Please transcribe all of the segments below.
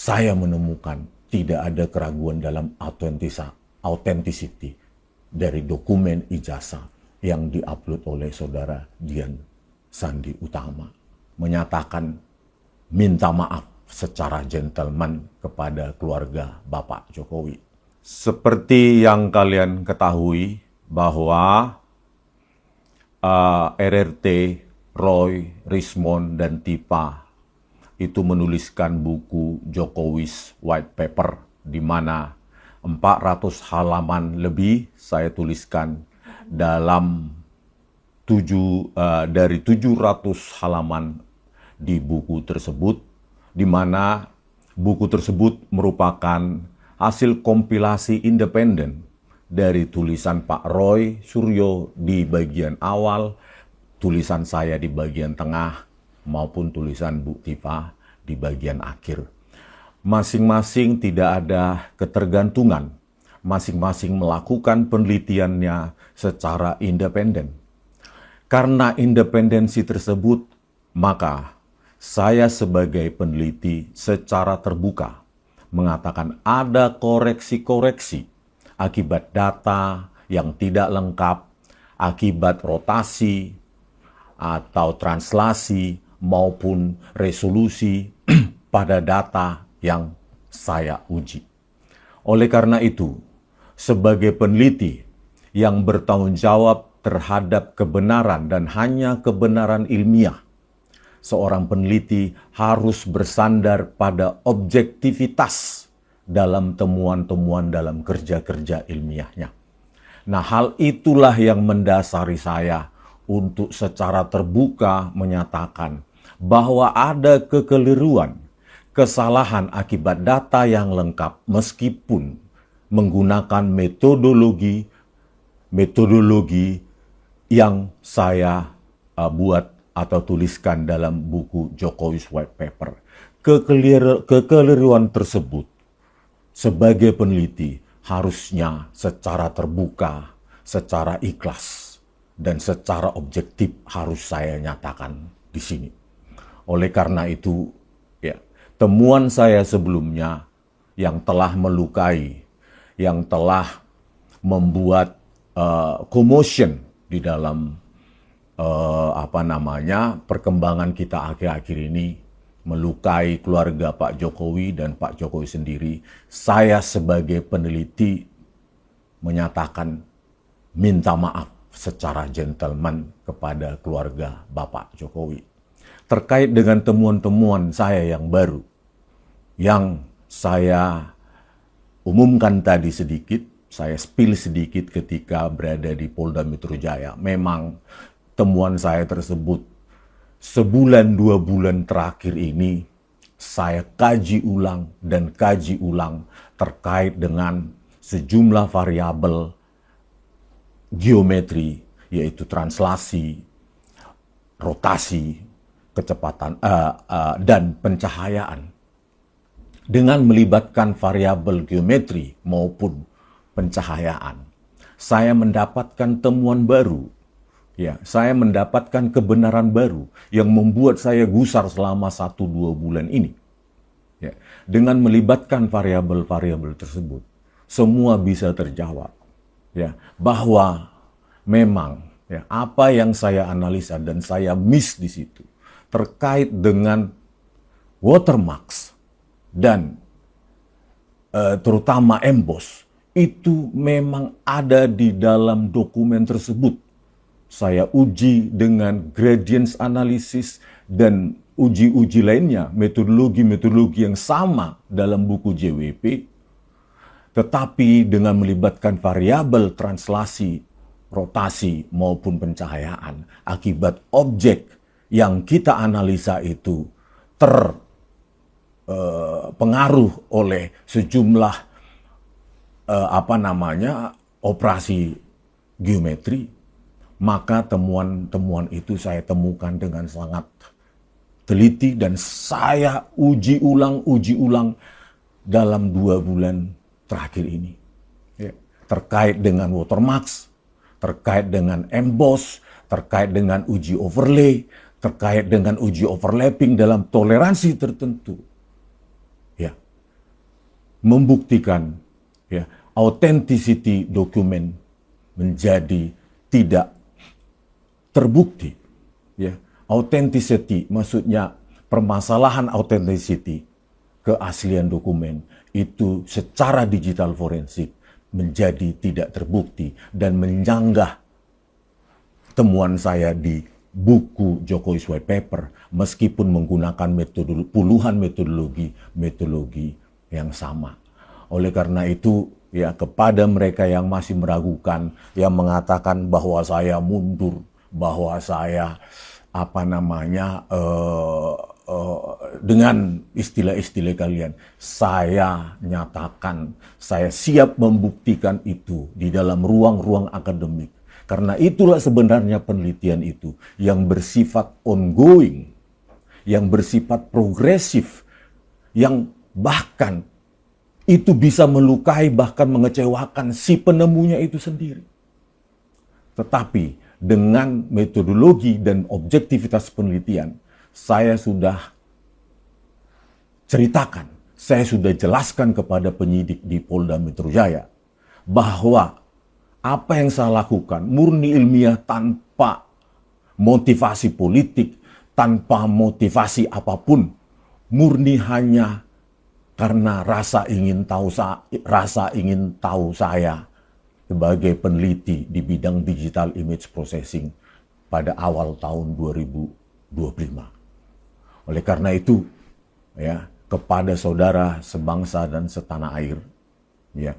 saya menemukan tidak ada keraguan dalam authenticity dari dokumen ijazah yang diupload oleh saudara Dian Sandi Utama. Menyatakan minta maaf secara gentleman kepada keluarga Bapak Jokowi. Seperti yang kalian ketahui bahwa RRT, Roy, Rismond, dan Tipa itu menuliskan buku Jokowi's White Paper, di mana 400 halaman lebih saya tuliskan dalam dari 700 halaman di buku tersebut, di mana buku tersebut merupakan hasil kompilasi independen dari tulisan Pak Roy Suryo di bagian awal, tulisan saya di bagian tengah, maupun tulisan Bu Tifa di bagian akhir. Masing-masing tidak ada ketergantungan, masing-masing melakukan penelitiannya secara independen. Karena independensi tersebut, maka saya sebagai peneliti secara terbuka mengatakan ada koreksi-koreksi akibat data yang tidak lengkap, akibat rotasi atau translasi maupun resolusi pada data yang saya uji. Oleh karena itu, sebagai peneliti yang bertanggung jawab terhadap kebenaran dan hanya kebenaran ilmiah, seorang peneliti harus bersandar pada objektivitas dalam temuan-temuan dalam kerja-kerja ilmiahnya. Nah, hal itulah yang mendasari saya untuk secara terbuka menyatakan bahwa ada kekeliruan, kesalahan akibat data yang lengkap meskipun menggunakan metodologi yang saya buat atau tuliskan dalam buku Jokowi's White Paper. Kekeliruan tersebut sebagai peneliti harusnya secara terbuka, secara ikhlas, dan secara objektif harus saya nyatakan di sini. Oleh karena itu, ya, temuan saya sebelumnya yang telah melukai, yang telah membuat commotion di dalam perkembangan kita akhir-akhir ini, melukai keluarga Pak Jokowi dan Pak Jokowi sendiri, saya sebagai peneliti menyatakan minta maaf secara gentleman kepada keluarga Bapak Jokowi. Terkait dengan temuan-temuan saya yang baru, yang saya umumkan tadi sedikit, saya spill sedikit ketika berada di Polda Metro Jaya. Memang temuan saya tersebut sebulan 2 bulan terakhir ini saya kaji ulang dan kaji ulang terkait dengan sejumlah variabel geometri, yaitu translasi, rotasi, kecepatan dan pencahayaan. Dengan melibatkan variabel geometri maupun pencahayaan, saya mendapatkan temuan baru. Ya, saya mendapatkan kebenaran baru yang membuat saya gusar selama 1-2 bulan ini. Ya, dengan melibatkan variabel-variabel tersebut, semua bisa terjawab. Ya, bahwa memang ya, apa yang saya analisa dan saya miss di situ terkait dengan watermarks dan terutama emboss itu memang ada di dalam dokumen tersebut. Saya uji dengan gradients analysis dan uji-uji lainnya, metodologi-metodologi yang sama dalam buku JWP, tetapi dengan melibatkan variabel translasi, rotasi maupun pencahayaan akibat objek yang kita analisa itu terpengaruh oleh sejumlah operasi geometri, maka temuan-temuan itu saya temukan dengan sangat teliti dan saya uji ulang dalam 2 bulan terakhir ini. Ya. Terkait dengan watermarks, terkait dengan emboss, terkait dengan uji overlay, terkait dengan uji overlapping dalam toleransi tertentu. Ya, membuktikan ya authenticity dokumen menjadi tidak terbukti. Ya, authenticity maksudnya permasalahan authenticity, keaslian dokumen itu secara digital forensik menjadi tidak terbukti dan menyanggah temuan saya di buku Jokowi's White Paper meskipun menggunakan puluhan metodologi yang sama. Oleh karena itu, ya kepada mereka yang masih meragukan, yang mengatakan bahwa saya mundur, bahwa saya dengan istilah-istilah kalian, saya nyatakan, saya siap membuktikan itu di dalam ruang-ruang akademik. Karena itulah sebenarnya penelitian itu yang bersifat ongoing, yang bersifat progresif, yang bahkan itu bisa melukai, bahkan mengecewakan si penemunya itu sendiri. Tetapi dengan metodologi dan objektivitas penelitian, saya sudah ceritakan, saya sudah jelaskan kepada penyidik di Polda Metro Jaya bahwa apa yang saya lakukan murni ilmiah tanpa motivasi politik, tanpa motivasi apapun, murni hanya karena rasa ingin tahu saya sebagai peneliti di bidang digital image processing pada awal tahun 2025. Oleh karena itu, ya, kepada saudara sebangsa dan setanah air, ya,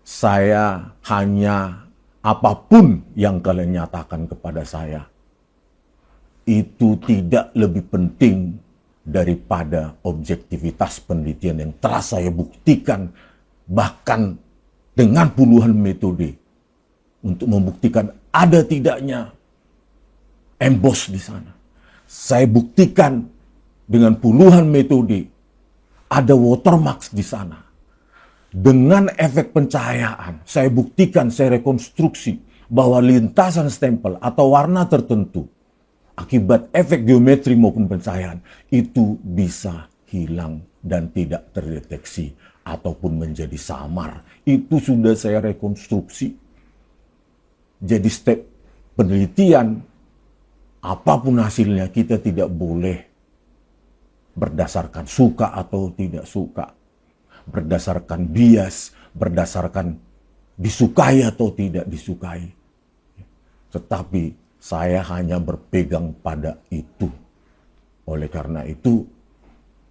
saya hanya apapun yang kalian nyatakan kepada saya, itu tidak lebih penting daripada objektivitas penelitian yang telah saya buktikan, bahkan dengan puluhan metode, untuk membuktikan ada tidaknya emboss di sana. Saya buktikan dengan puluhan metode, ada watermark di sana. Dengan efek pencahayaan, saya buktikan, saya rekonstruksi bahwa lintasan stempel atau warna tertentu akibat efek geometri maupun pencahayaan itu bisa hilang dan tidak terdeteksi ataupun menjadi samar. Itu sudah saya rekonstruksi. Jadi step penelitian, apapun hasilnya, kita tidak boleh berdasarkan suka atau tidak suka, berdasarkan bias, berdasarkan disukai atau tidak disukai. Tetapi saya hanya berpegang pada itu. Oleh karena itu,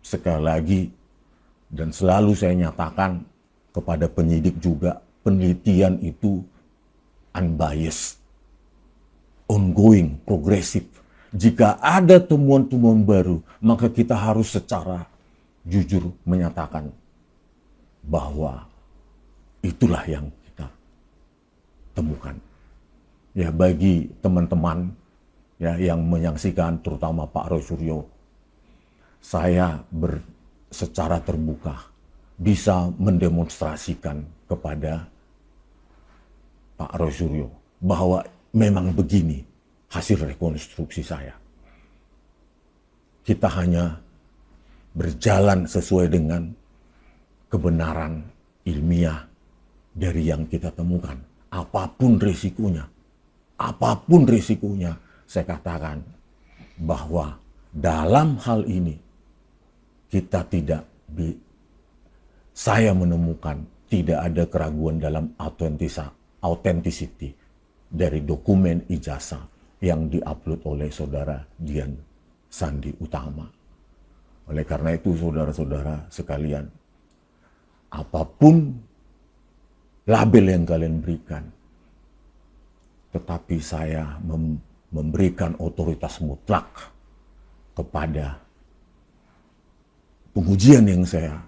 sekali lagi, dan selalu saya nyatakan kepada penyidik juga, penelitian itu unbiased, ongoing, progresif. Jika ada temuan-temuan baru, maka kita harus secara jujur menyatakan bahwa itulah yang kita temukan. Ya, bagi teman-teman ya yang menyaksikan, terutama Pak Roy Suryo, saya secara terbuka bisa mendemonstrasikan kepada Pak Roy Suryo bahwa memang begini hasil rekonstruksi saya. Kita hanya berjalan sesuai dengan kebenaran ilmiah dari yang kita temukan. Apapun risikonya, saya katakan bahwa dalam hal ini saya menemukan tidak ada keraguan dalam authenticity dari dokumen ijazah yang diupload oleh saudara Dian Sandi Utama. Oleh karena itu, saudara-saudara sekalian, apapun label yang kalian berikan, tetapi saya memberikan otoritas mutlak kepada pengujian yang saya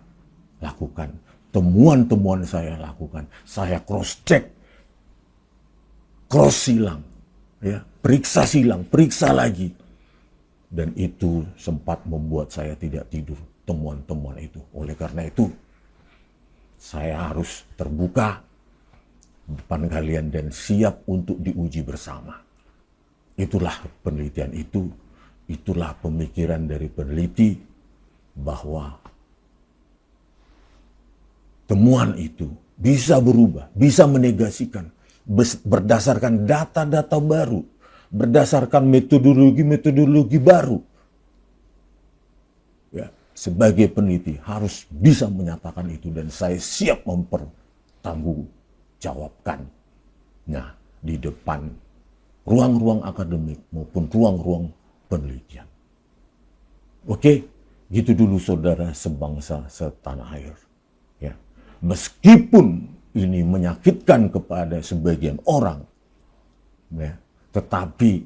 lakukan, temuan-temuan saya lakukan, saya cross-check, cross-silang, ya, periksa silang, periksa lagi. Dan itu sempat membuat saya tidak tidur, temuan-temuan itu. Oleh karena itu, saya harus terbuka depan kalian dan siap untuk diuji bersama. Itulah penelitian itu, itulah pemikiran dari peneliti, bahwa temuan itu bisa berubah, bisa menegasikan berdasarkan data-data baru, berdasarkan metodologi-metodologi baru. Ya, sebagai peneliti harus bisa menyatakan itu dan saya siap mempertanggungjawabkannya di depan ruang-ruang akademik maupun ruang-ruang penelitian. Oke, gitu dulu saudara sebangsa setanah air. Ya. Meskipun ini menyakitkan kepada sebagian orang, ya, tetapi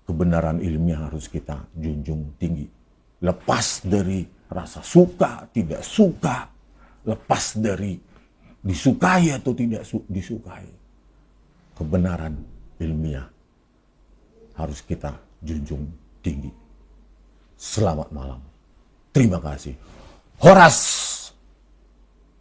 kebenaran ilmiah harus kita junjung tinggi. Lepas dari rasa suka, tidak suka, lepas dari disukai atau tidak disukai. Kebenaran ilmiah harus kita junjung tinggi. Selamat malam. Terima kasih. Horas!